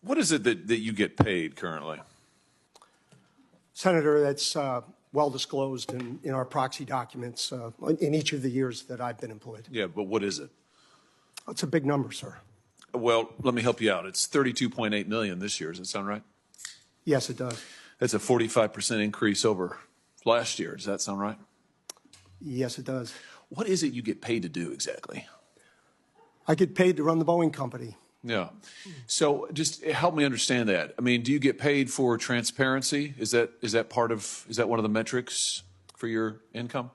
What is it that you get paid currently? Senator, that's well disclosed in our proxy documents in each of the years that I've been employed. Yeah, but what is it? It's a big number, sir. Well, let me help you out. It's $32.8 million this year. Does that sound right? Yes, it does. That's a 45% increase over last year. Does that sound right? Yes, it does. What is it you get paid to do exactly? I get paid to run the Boeing company. Yeah. So just help me understand that. I mean, do you get paid for transparency? Is that one of the metrics for your income?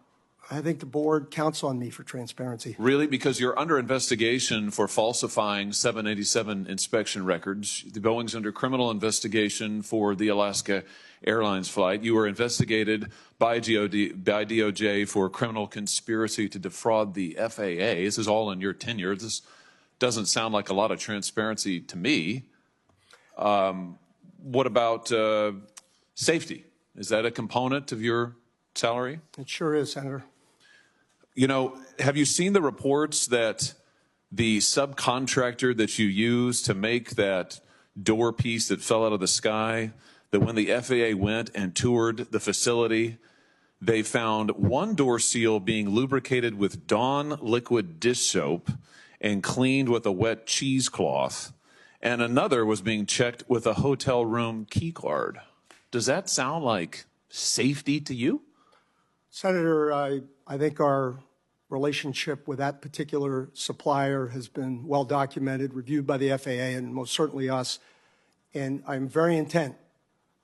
I think the board counts on me for transparency. Really? Because you're under investigation for falsifying 787 inspection records. The Boeing's under criminal investigation for the Alaska Airlines flight. You were investigated by DOJ for criminal conspiracy to defraud the FAA. This is all in your tenure. This doesn't sound like a lot of transparency to me. What about safety? Is that a component of your salary? It sure is, Senator. You know, have you seen the reports that the subcontractor that you used to make that door piece that fell out of the sky, that when the FAA went and toured the facility, they found one door seal being lubricated with Dawn liquid dish soap and cleaned with a wet cheesecloth, and another was being checked with a hotel room key card. Does that sound like safety to you? Senator, I think our relationship with that particular supplier has been well documented, reviewed by the FAA and most certainly us, and I'm very intent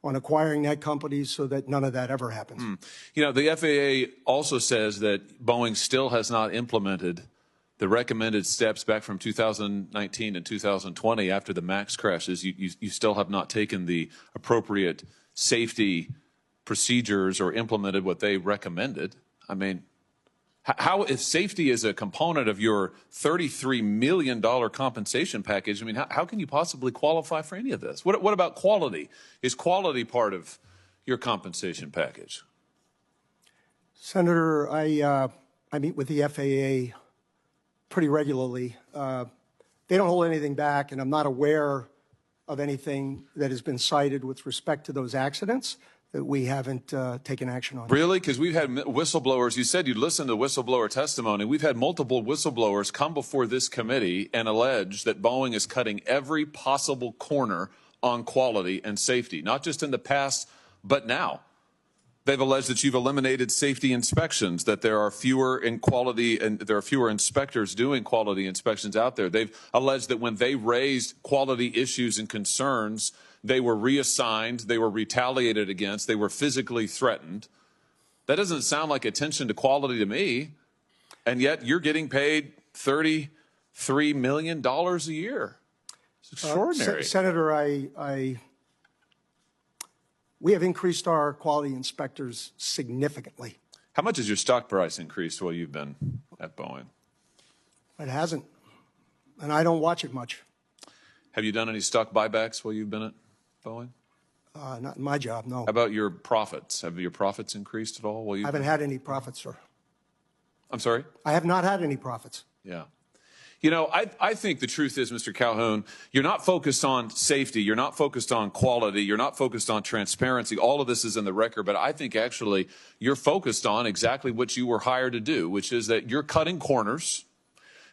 on acquiring that company so that none of that ever happens. You know, the FAA also says that Boeing still has not implemented the recommended steps back from 2019 and 2020 after the MAX crashes. You still have not taken the appropriate safety procedures or implemented what they recommended. I mean, how, if safety is a component of your $33 million compensation package, I mean, how can you possibly qualify for any of this? What about quality? Is quality part of your compensation package? Senator, I meet with the FAA pretty regularly. They don't hold anything back, and I'm not aware of anything that has been cited with respect to those accidents that we haven't taken action on. Really? Because we've had whistleblowers. You said you'd listen to whistleblower testimony. We've had multiple whistleblowers come before this committee and allege that Boeing is cutting every possible corner on quality and safety, not just in the past, but now. They've alleged that you've eliminated safety inspections, that there are fewer in quality and there are fewer inspectors doing quality inspections out there. They've alleged that when they raised quality issues and concerns, they were reassigned, they were retaliated against, they were physically threatened. That doesn't sound like attention to quality to me, and yet you're getting paid $33 million a year. It's extraordinary. Senator, we have increased our quality inspectors significantly. How much has your stock price increased while you've been at Boeing? It hasn't, and I don't watch it much. Have you done any stock buybacks while you've been at Boeing? Not in my job, no. How about your profits? Have your profits increased at all? I haven't had any profits, sir. I'm sorry? I have not had any profits. Yeah. You know, I think the truth is, Mr. Calhoun, you're not focused on safety. You're not focused on quality. You're not focused on transparency. All of this is in the record. But I think actually you're focused on exactly what you were hired to do, which is that you're cutting corners.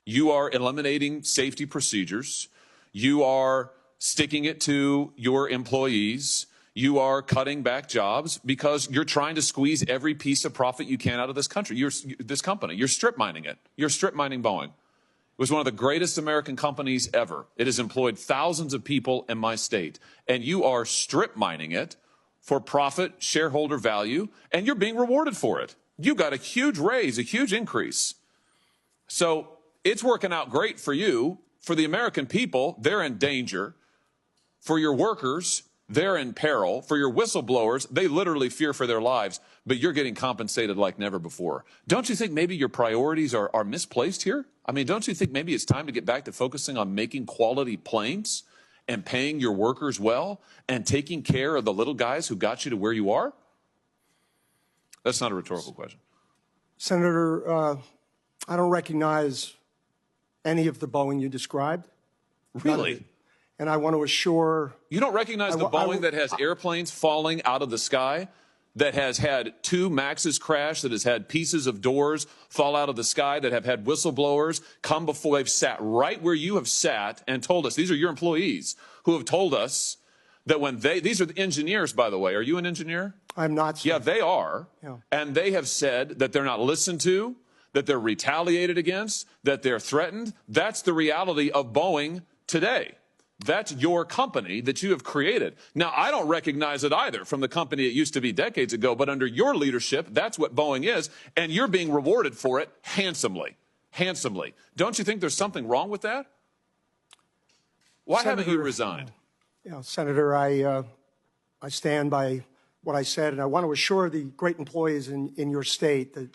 You are eliminating safety procedures. You are sticking it to your employees. You are cutting back jobs because you're trying to squeeze every piece of profit you can out of this country. This company. You're strip mining it. You're strip mining Boeing. It was one of the greatest American companies ever. It has employed thousands of people in my state. And you are strip mining it for profit, shareholder value, and you're being rewarded for it. You got a huge raise, a huge increase. So it's working out great for you. For the American people, they're in danger. For your workers, they're in peril. For your whistleblowers, they literally fear for their lives, but you're getting compensated like never before. Don't you think maybe your priorities are misplaced here? I mean, don't you think maybe it's time to get back to focusing on making quality planes and paying your workers well and taking care of the little guys who got you to where you are? That's not a rhetorical question. Senator, I don't recognize any of the Boeing you described. Really? And I want to assure. You don't recognize the Boeing that has airplanes falling out of the sky, that has had 2 Maxes crash, that has had pieces of doors fall out of the sky, that have had whistleblowers come before they've sat right where you have sat and told us, these are your employees who have told us that when these are the engineers, by the way. Are you an engineer? I'm not, sir. Yeah, they are. Yeah. And they have said that they're not listened to, that they're retaliated against, that they're threatened. That's the reality of Boeing today. That's your company that you have created. Now, I don't recognize it either from the company it used to be decades ago, but under your leadership, that's what Boeing is, and you're being rewarded for it handsomely. Handsomely. Don't you think there's something wrong with that? Why haven't you resigned? Senator, I stand by what I said, and I want to assure the great employees in your state that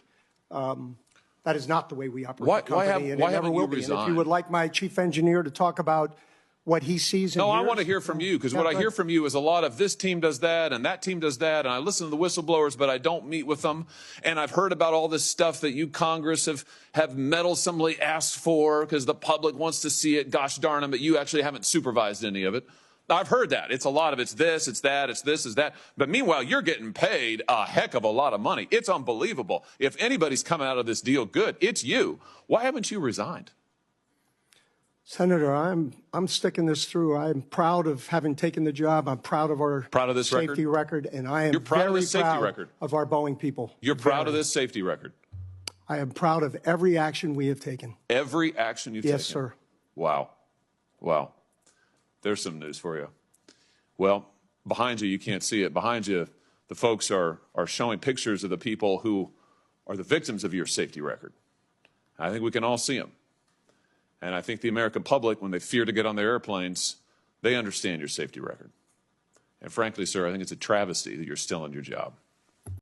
that is not the way we operate the company, and it never will be. And if you would like my chief engineer to talk about what he sees in I want to hear from you, because what I hear from you is a lot of this team does that and that team does that, and I listen to the whistleblowers, but I don't meet with them. And I've heard about all this stuff that you Congress have meddlesomely asked for because the public wants to see it. Gosh darn them, but you actually haven't supervised any of it. I've heard that. It's a lot of it's this, it's that, it's this, it's that. But meanwhile, you're getting paid a heck of a lot of money. It's unbelievable. If anybody's coming out of this deal good, it's you. Why haven't you resigned? Senator, I'm sticking this through. I'm proud of having taken the job. I'm proud of our safety record, and I am very proud of our Boeing people. You're proud of this safety record? I am proud of every action we have taken. Every action you've taken? Yes, sir. Wow. Wow. There's some news for you. Well, behind you can't see it. Behind you, the folks are showing pictures of the people who are the victims of your safety record. I think we can all see them. And I think the American public, when they fear to get on their airplanes, they understand your safety record. And frankly, sir, I think it's a travesty that you're still in your job.